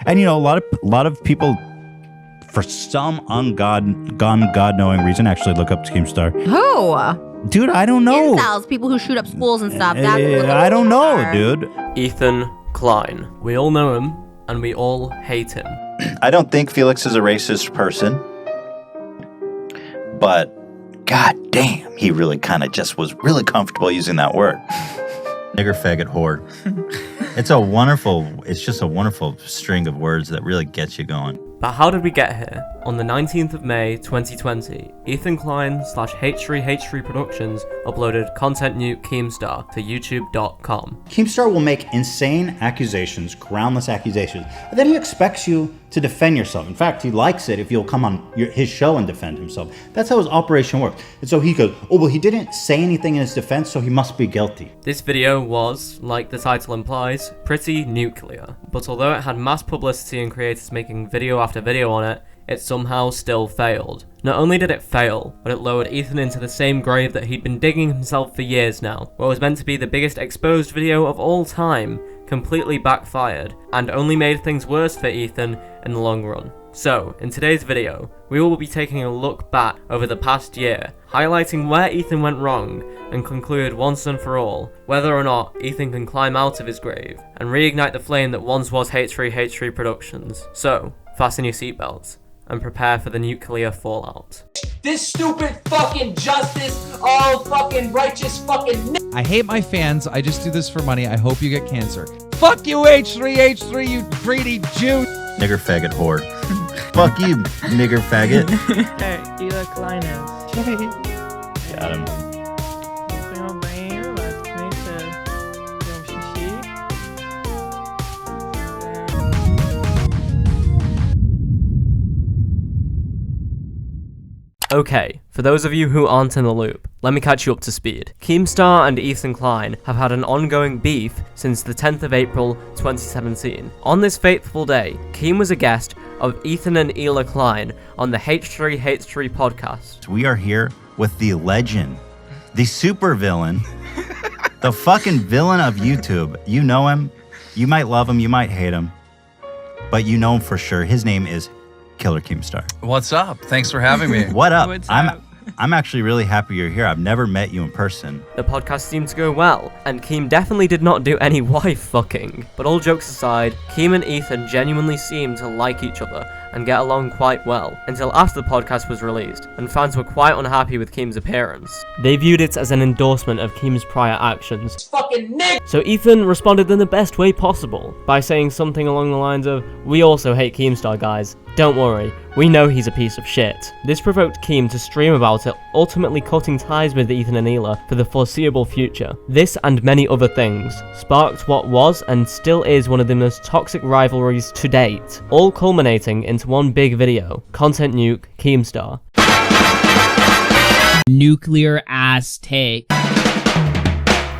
And you know, a lot of people, for some God-knowing reason, actually look up to Keemstar. Who? Dude, I don't know. Incels, people who shoot up schools and stuff. I don't know, dude. Ethan Klein. We all know him, and we all hate him. I don't think Felix is a racist person, but god damn, he really kind of just was really comfortable using that word. Nigger, faggot, whore. It's just a wonderful string of words that really gets you going. But how did we get here? On the 19th of May 2020, Ethan Klein / H3H3 Productions uploaded Content Nuke Keemstar to youtube.com. Keemstar will make insane accusations, groundless accusations, and then he expects you to defend yourself. In fact, he likes it if you'll come on his show and defend himself. That's how his operation works. And so he goes, oh, well, he didn't say anything in his defense, so he must be guilty. This video was, like the title implies, pretty nuclear. But although it had mass publicity and creators making video after video on it, it somehow still failed. Not only did it fail, but it lowered Ethan into the same grave that he'd been digging himself for years now. What was meant to be the biggest exposed video of all time completely backfired, and only made things worse for Ethan in the long run. So, in today's video, we will be taking a look back over the past year, highlighting where Ethan went wrong, and conclude once and for all whether or not Ethan can climb out of his grave, and reignite the flame that once was H3H3 Productions. So, fasten your seatbelts, and prepare for the nuclear fallout. This stupid fucking justice, all fucking righteous fucking I hate my fans, I just do this for money, I hope you get cancer. Fuck you H3H3, you greedy Jew! Nigger, faggot, whore. Fuck you, nigger, faggot. Hey, Ela Klein is. Got him. Ik ben bij hier, maar tenminste, Okay, for those of you who aren't in the loop, let me catch you up to speed. Keemstar and Ethan Klein have had an ongoing beef since the 10th of April 2017. On this fateful day, Keem was a guest of Ethan and Ela Klein on the H3H3 podcast. We are here with the legend, the super villain, the fucking villain of YouTube. You know him, you might love him, you might hate him, but you know him for sure. His name is Killer Keemstar. What's up? Thanks for having me. What up? What's up? I'm actually really happy you're here. I've never met you in person. The podcast seemed to go well, and Keem definitely did not do any wife fucking. But all jokes aside, Keem and Ethan genuinely seemed to like each other and get along quite well, until after the podcast was released, and fans were quite unhappy with Keem's appearance. They viewed it as an endorsement of Keem's prior actions. fucking nigga. So Ethan responded in the best way possible, by saying something along the lines of, "We also hate Keemstar, guys. Don't worry, we know he's a piece of shit." This provoked Keem to stream about it, ultimately cutting ties with Ethan and Ela for the foreseeable future. This and many other things sparked what was and still is one of the most toxic rivalries to date, all culminating into one big video, Content Nuke Keemstar. Nuclear ass take.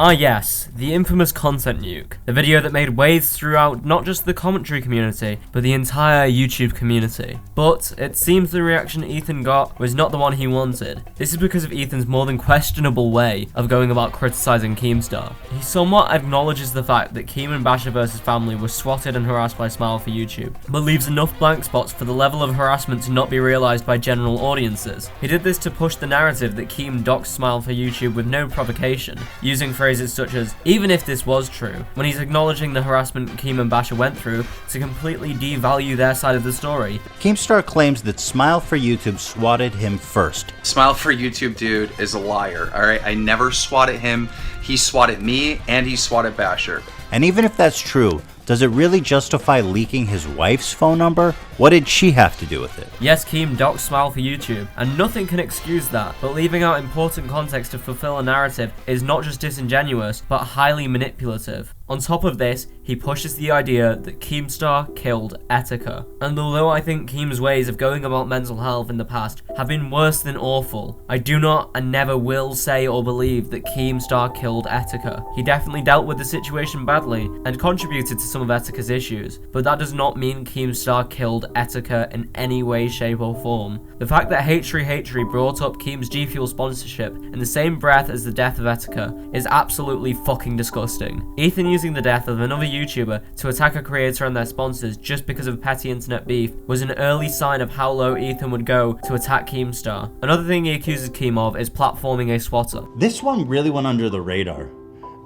Ah yes, the infamous Content Nuke, the video that made waves throughout not just the commentary community, but the entire YouTube community. But it seems the reaction Ethan got was not the one he wanted. This is because of Ethan's more than questionable way of going about criticizing Keemstar. He somewhat acknowledges the fact that Keem and Basher vs family were swatted and harassed by Smile for YouTube, but leaves enough blank spots for the level of harassment to not be realized by general audiences. He did this to push the narrative that Keem doxed Smile for YouTube with no provocation, using phrases such as, "even if this was true," when he's acknowledging the harassment Keem and Basher went through to completely devalue their side of the story. Keemstar claims that Smile for YouTube swatted him first. Smile for YouTube dude is a liar, alright? I never swatted him. He swatted me, and he swatted Basher. And even if that's true, does it really justify leaking his wife's phone number? What did she have to do with it? Yes, Keem doxed Smile for YouTube, and nothing can excuse that, but leaving out important context to fulfill a narrative is not just disingenuous, but highly manipulative. On top of this, he pushes the idea that Keemstar killed Etika. And although I think Keem's ways of going about mental health in the past have been worse than awful, I do not and never will say or believe that Keemstar killed Etika. He definitely dealt with the situation badly, and contributed to some some of Etika's issues, but that does not mean Keemstar killed Etika in any way, shape or form. The fact that H3H3 brought up Keem's G Fuel sponsorship in the same breath as the death of Etika is absolutely fucking disgusting. Ethan using the death of another YouTuber to attack a creator and their sponsors just because of petty internet beef was an early sign of how low Ethan would go to attack Keemstar. Another thing he accuses Keem of is platforming a swatter. This one really went under the radar,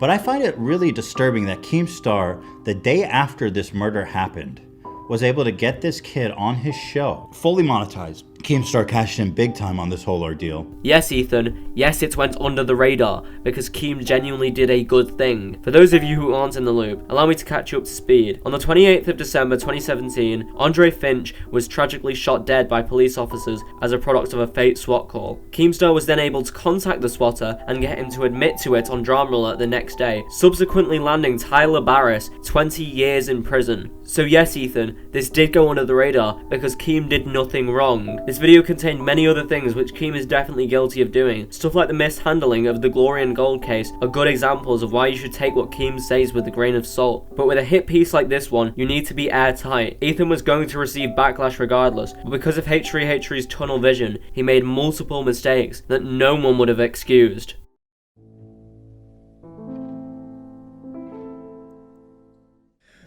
but I find it really disturbing that Keemstar, the day after this murder happened, was able to get this kid on his show, fully monetized. Keemstar cashed in big time on this whole ordeal. Yes, Ethan, yes, it went under the radar, because Keem genuinely did a good thing. For those of you who aren't in the loop, allow me to catch you up to speed. On the 28th of December 2017, Andre Finch was tragically shot dead by police officers as a product of a fake SWAT call. Keemstar was then able to contact the swatter and get him to admit to it on Drama Alert the next day, subsequently landing Tyler Barris 20 years in prison. So yes, Ethan, this did go under the radar because Keem did nothing wrong. This video contained many other things which Keem is definitely guilty of doing. Stuff like the mishandling of the Glory and Gold case are good examples of why you should take what Keem says with a grain of salt. But with a hit piece like this one, you need to be airtight. Ethan was going to receive backlash regardless, but because of H3H3's tunnel vision, he made multiple mistakes that no one would have excused.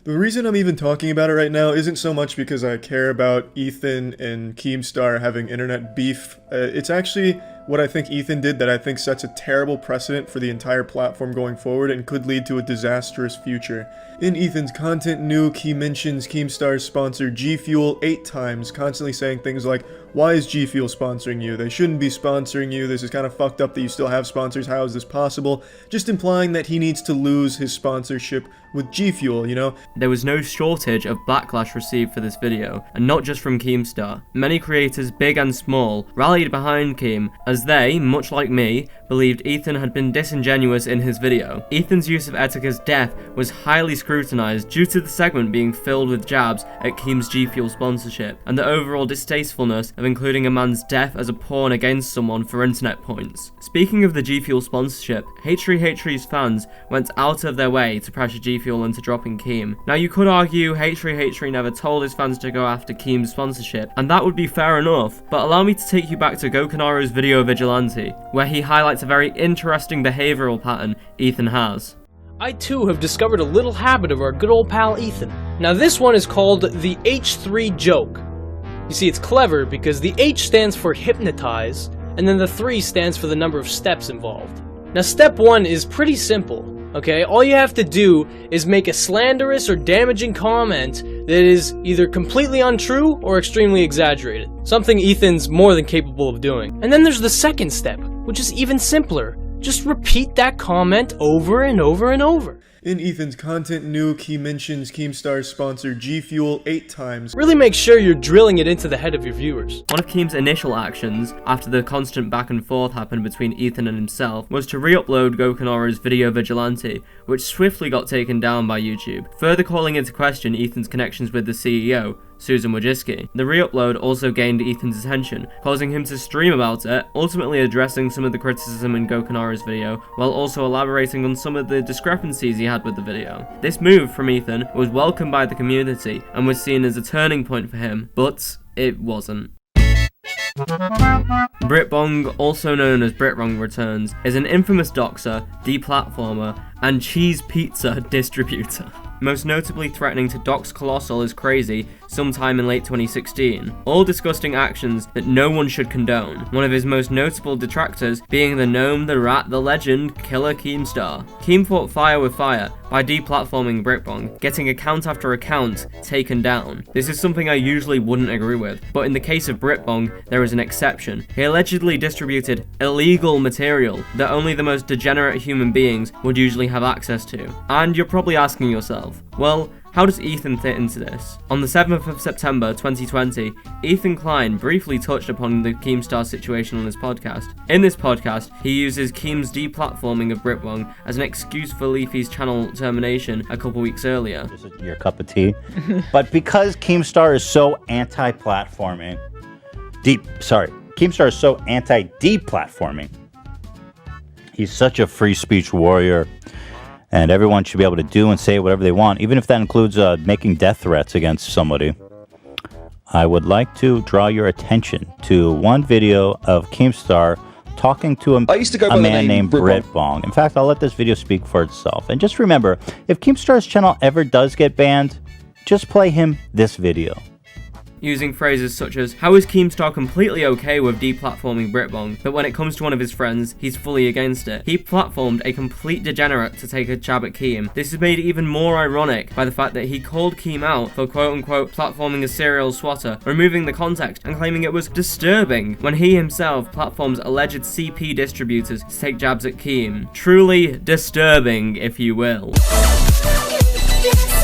The reason I'm even talking about it right now isn't so much because I care about Ethan and Keemstar having internet beef. It's actually what I think Ethan did that I think sets a terrible precedent for the entire platform going forward and could lead to a disastrous future. In Ethan's content, Nuke, he mentions Keemstar's sponsor G Fuel 8 times, constantly saying things like, "Why is G Fuel sponsoring you? They shouldn't be sponsoring you. This is kind of fucked up that you still have sponsors. How is this possible?" Just implying that he needs to lose his sponsorship with G Fuel, you know? There was no shortage of backlash received for this video, and not just from Keemstar. Many creators, big and small, rallied behind Keem, as they, much like me, believed Ethan had been disingenuous in his video. Ethan's use of Etika's death was highly scrutinized due to the segment being filled with jabs at Keem's G Fuel sponsorship, and the overall distastefulness of including a man's death as a pawn against someone for internet points. Speaking of the G Fuel sponsorship, H3H3's fans went out of their way to pressure G Fuel into dropping Keem. Now you could argue H3H3 never told his fans to go after Keem's sponsorship, and that would be fair enough, but allow me to take you back to Gokanaru's video Vigilante, where he highlights a very interesting behavioral pattern Ethan has. I too have discovered a little habit of our good old pal Ethan. Now this one is called the H3 joke. You see, it's clever because the H stands for hypnotize, and then the 3 stands for the number of steps involved. Now step 1 is pretty simple, okay? All you have to do is make a slanderous or damaging comment that is either completely untrue or extremely exaggerated. Something Ethan's more than capable of doing. And then there's the second step, which is even simpler. Just repeat that comment over and over and over. In Ethan's content, Nuke, he mentions Keemstar's sponsor G Fuel 8 times. Really make sure you're drilling it into the head of your viewers. One of Keem's initial actions, after the constant back and forth happened between Ethan and himself, was to re-upload Gokanaru's video Vigilante, which swiftly got taken down by YouTube, further calling into question Ethan's connections with the CEO, Susan Wojcicki. The re-upload also gained Ethan's attention, causing him to stream about it, ultimately addressing some of the criticism in Gokanaru's video, while also elaborating on some of the discrepancies he had with the video. This move from Ethan was welcomed by the community and was seen as a turning point for him, but it wasn't. Britbong, also known as Britbong Returns, is an infamous doxer, deplatformer, and cheese pizza distributor. Most notably threatening to dox Colossal is Crazy sometime in late 2016. All disgusting actions that no one should condone. One of his most notable detractors being the gnome, the rat, the legend, Killer Keemstar. Keem fought fire with fire by deplatforming Britbong, getting account after account taken down. This is something I usually wouldn't agree with, but in the case of Britbong, there is an exception. He allegedly distributed illegal material that only the most degenerate human beings would usually have access to. And you're probably asking yourself, well, how does Ethan fit into this? On the 7th of September 2020, Ethan Klein briefly touched upon the Keemstar situation on his podcast. In this podcast, he uses Keem's deplatforming of Britbong as an excuse for Leafy's channel termination a couple weeks earlier. This is your cup of tea. But because Keemstar is so anti-platforming, Keemstar is so anti-deplatforming, he's such a free speech warrior And everyone should be able to do and say whatever they want, even if that includes making death threats against somebody. I would like to draw your attention to one video of Keemstar talking to a man named Britbong. In fact, I'll let this video speak for itself. And just remember, if Keemstar's channel ever does get banned, just play him this video. Using phrases such as, how is Keemstar completely okay with deplatforming Britbong, but when it comes to one of his friends, he's fully against it. He platformed a complete degenerate to take a jab at Keem. This is made even more ironic by the fact that he called Keem out for quote-unquote platforming a serial swatter, removing the context and claiming it was disturbing when he himself platforms alleged CP distributors to take jabs at Keem. Truly disturbing, if you will.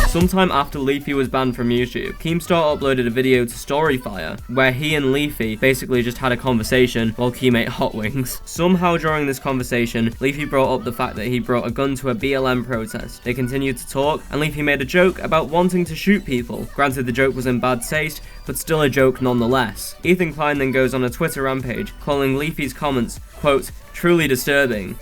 Sometime after Leafy was banned from YouTube, Keemstar uploaded a video to Storyfire where he and Leafy basically just had a conversation while Keem ate hot wings. Somehow during this conversation, Leafy brought up the fact that he brought a gun to a BLM protest. They continued to talk, and Leafy made a joke about wanting to shoot people. Granted, the joke was in bad taste, but still a joke nonetheless. Ethan Klein then goes on a Twitter rampage, calling Leafy's comments, quote, truly disturbing.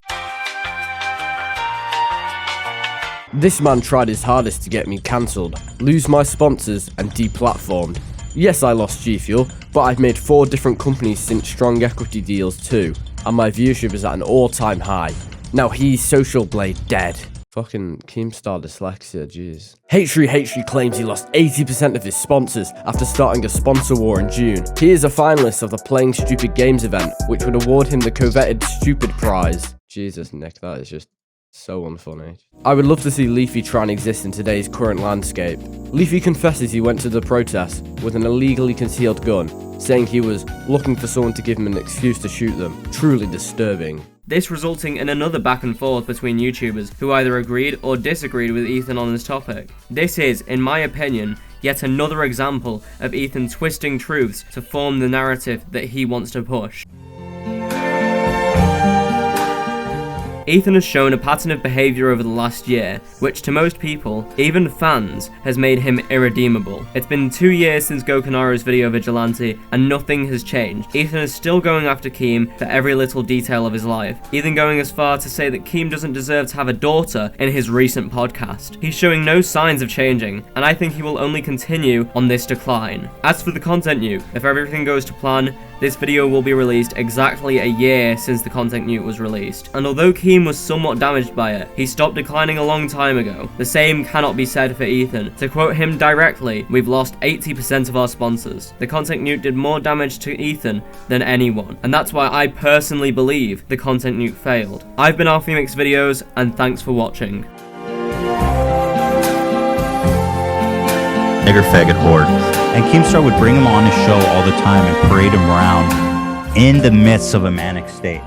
This man tried his hardest to get me cancelled, lose my sponsors and deplatformed. Yes, I lost G Fuel, but I've made 4 different companies since strong equity deals too, and my viewership is at an all-time high. Now he's Social Blade dead. Fucking Keemstar dyslexia, jeez. H3H3 claims he lost 80% of his sponsors after starting a sponsor war in June. He is a finalist of the Playing Stupid Games event, which would award him the coveted Stupid Prize. Jesus, Nick, that is just so unfunny. I would love to see Leafy try and exist in today's current landscape. Leafy confesses he went to the protest with an illegally concealed gun, saying he was looking for someone to give him an excuse to shoot them. Truly disturbing. This resulting in another back and forth between YouTubers who either agreed or disagreed with Ethan on this topic. This is, in my opinion, yet another example of Ethan twisting truths to form the narrative that he wants to push. Ethan has shown a pattern of behaviour over the last year, which to most people, even fans, has made him irredeemable. It's been 2 years since Gokanaru's video Vigilante, and nothing has changed. Ethan is still going after Keem for every little detail of his life, even going as far to say that Keem doesn't deserve to have a daughter in his recent podcast. He's showing no signs of changing, and I think he will only continue on this decline. As for the content nuke, if everything goes to plan, this video will be released exactly a year since the content nuke was released, and although Keem was somewhat damaged by it, he stopped declining a long time ago. The same cannot be said for Ethan. To quote him directly, we've lost 80% of our sponsors. The content nuke did more damage to Ethan than anyone, and that's why I personally believe the content nuke failed. I've been Alphamix Videos, and thanks for watching. Nigger faggot horde. And Keemstar would bring him on his show all the time and parade him around in the midst of a manic state.